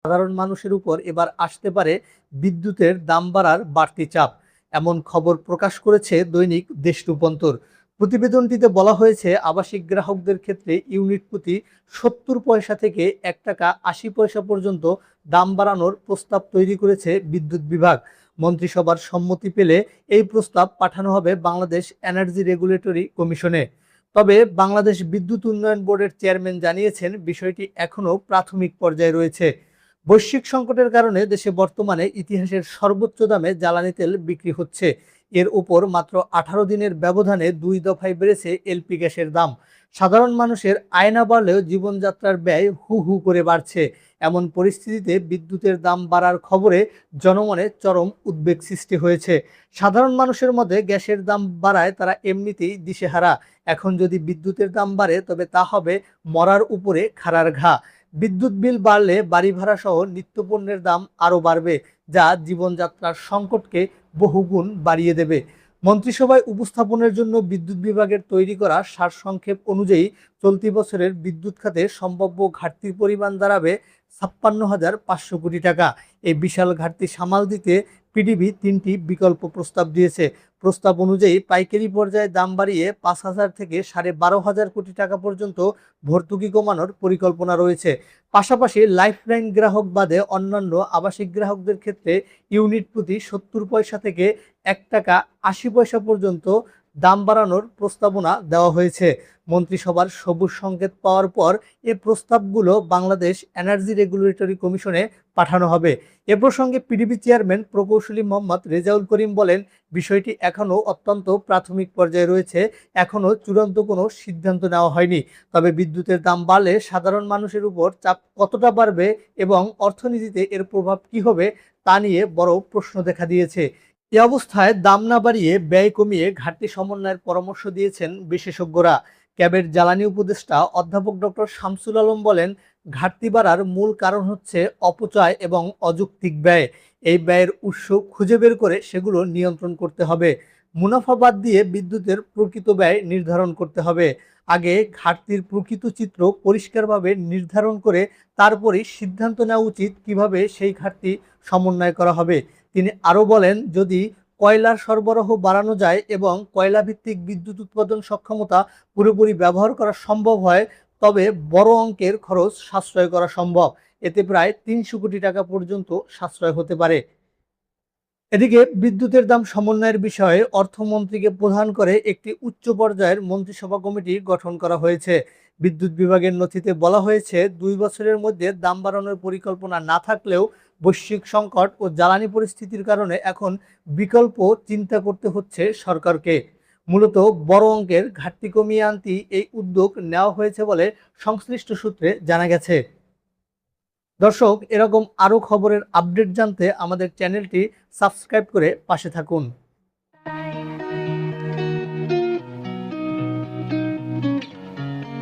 সাধারণ মানুষের উপর এবার আসতে পারে বিদ্যুতের দাম বাড়ার বাড়তি চাপ, এমন খবর প্রকাশ করেছে দৈনিক দেশ রূপান্তর। প্রতিবেদনটিতে বলা হয়েছে, আবাসিক গ্রাহকদের ক্ষেত্রে ইউনিট প্রতি ৭০ পয়সা থেকে ১ টাকা ৮০ পয়সা পর্যন্ত দাম বাড়ানোর প্রস্তাব তৈরি করেছে বিদ্যুৎ বিভাগ। মন্ত্রিসভার সম্মতি পেলে এই প্রস্তাব পাঠানো হবে বাংলাদেশ এনার্জি রেগুলেটরি কমিশনে। তবে বাংলাদেশ বিদ্যুৎ উন্নয়ন বোর্ডের চেয়ারম্যান জানিয়েছেন, বিষয়টি এখনও প্রাথমিক পর্যায়ে রয়েছে। বৈশ্বিক সংকটের কারণে দেশে বর্তমানে ইতিহাসের সর্বোচ্চ দামে জ্বালানি তেল বিক্রি হচ্ছে। এর উপর মাত্র 18 দিনের ব্যবধানে 2 দফায় বেড়েছে এলপি গ্যাসের দাম। সাধারণ মানুষের আয় না বাড়লেও জীবনযাত্রার ব্যয় হু হু করে বাড়ছে। এমন পরিস্থিতিতে বিদ্যুতের দাম বাড়ার খবরে জনমনে চরম উদ্বেগ সৃষ্টি হয়েছে। সাধারণ মানুষের মধ্যে গ্যাসের দাম বাড়ায় তারা এমনিতেই দিশেহারা। এখন যদি বিদ্যুতের দাম বাড়ে তবে তা হবে মরার উপরে খাড়ার ঘা। বিদ্যুৎ বিল বাড়লে বাড়ি ভাড়া সহ নিত্যপণ্যের দাম আরও বাড়বে, যা জীবনযাত্রার সংকটকে বহুগুণ বাড়িয়ে দেবে। মন্ত্রিসভায় উপস্থাপনের জন্য বিদ্যুৎ বিভাগের তৈরি করা সারসংক্ষেপ অনুযায়ী চলতি বছরের বিদ্যুৎ খাতে সম্ভাব্য ঘাটতির পরিমাণ দাঁড়াবে ৫৬,৫০০ কোটি টাকা। এই বিশাল ঘাটতি সামাল দিতে পিডিবি 3টি বিকল্প প্রস্তাব দিয়েছে। প্রস্তাব অনুযায়ী পাইকারি পর্যায়ে দাম বাড়িয়ে ৫,০০০ থেকে ১২,৫০০ কোটি টাকা পর্যন্ত ভর্তুকি কমানোর পরিকল্পনা রয়েছে। পাশাপাশি লাইফলাইন গ্রাহক বাদে অন্যান্য আবাসিক গ্রাহকদের ক্ষেত্রে ইউনিট প্রতি ৭০ পয়সা থেকে ১ টাকা ৮০ পয়সা পর্যন্ত দাম বাড়ানোর প্রস্তাবনা দেওয়া হয়েছে। মন্ত্রিসভার সবুজ সংকেত পাওয়ার পর এই প্রস্তাবগুলো বাংলাদেশ এনার্জি রেগুলেটরি কমিশনে পাঠানো হবে। এ প্রসঙ্গে পিডিবি চেয়ারম্যান প্রকৌশলী মোহাম্মদ রেজাউল করিম বলেন, বিষয়টি এখনও অত্যন্ত প্রাথমিক পর্যায়ে রয়েছে, এখনও চূড়ান্ত কোনো সিদ্ধান্ত নেওয়া হয়নি। তবে বিদ্যুতের দাম বাড়লে সাধারণ মানুষের উপর চাপ কতটা বাড়বে এবং অর্থনীতিতে এর প্রভাব কী হবে তা নিয়ে বড় প্রশ্ন দেখা দিয়েছে। এ অবস্থায় দাম না বাড়িয়ে ব্যয় কমিয়ে ঘাটতি সমন্বয়ের পরামর্শ দিয়েছেন বিশেষজ্ঞরা। ক্যাবের জ্বালানি উপদেষ্টা অধ্যাপক ডক্টর শামসুল আলম বলেন, ঘাটতি বাড়ার মূল কারণ হচ্ছে অপচয় এবং অযৌক্তিক ব্যয়। এই ব্যয়ের উৎস খুঁজে বের করে সেগুলো নিয়ন্ত্রণ করতে হবে। মুনাফা বাদ দিয়ে বিদ্যুতের প্রকৃত ব্যয় নির্ধারণ করতে হবে। আগে ঘাটতির প্রকৃত চিত্র পরিষ্কারভাবে নির্ধারণ করে তারপরেই সিদ্ধান্ত নেওয়া উচিত কিভাবে সেই ঘাটতি সমন্বয় করা হবে। তিনি আরও বলেন, যদি কয়লার সরবরাহ বাড়ানো যায় এবং কয়লা ভিত্তিক বিদ্যুৎ উৎপাদন সক্ষমতা পুরোপুরি ব্যবহার করা সম্ভব হয়, তবে বড় অঙ্কের খরচ সাশ্রয় করা সম্ভব। এতে প্রায় ৩০০ কোটি টাকা পর্যন্ত সাশ্রয় হতে পারে। এদিকে বিদ্যুতের দাম সমন্বয়ের বিষয়ে অর্থমন্ত্রীকে প্রধান করে একটি উচ্চ পর্যায়ের মন্ত্রিসভা কমিটি গঠন করা হয়েছে। বিদ্যুৎ বিভাগের নথিতে বলা হয়েছে, 2 বছরের মধ্যে দাম বাড়ানোর পরিকল্পনা না থাকলেও বৈশ্বিক সংকট ও জ্বালানি পরিস্থিতির কারণে এখন বিকল্প চিন্তা করতে হচ্ছে সরকারকে। মূলত বড় অঙ্কের ঘাটতি কমিয়ে আনতে এই উদ্যোগ নেওয়া হয়েছে বলে সংশ্লিষ্ট সূত্রে জানা গেছে। দর্শক, এরকম আরও খবরের আপডেট জানতে আমাদের চ্যানেলটি সাবস্ক্রাইব করে পাশে থাকুন।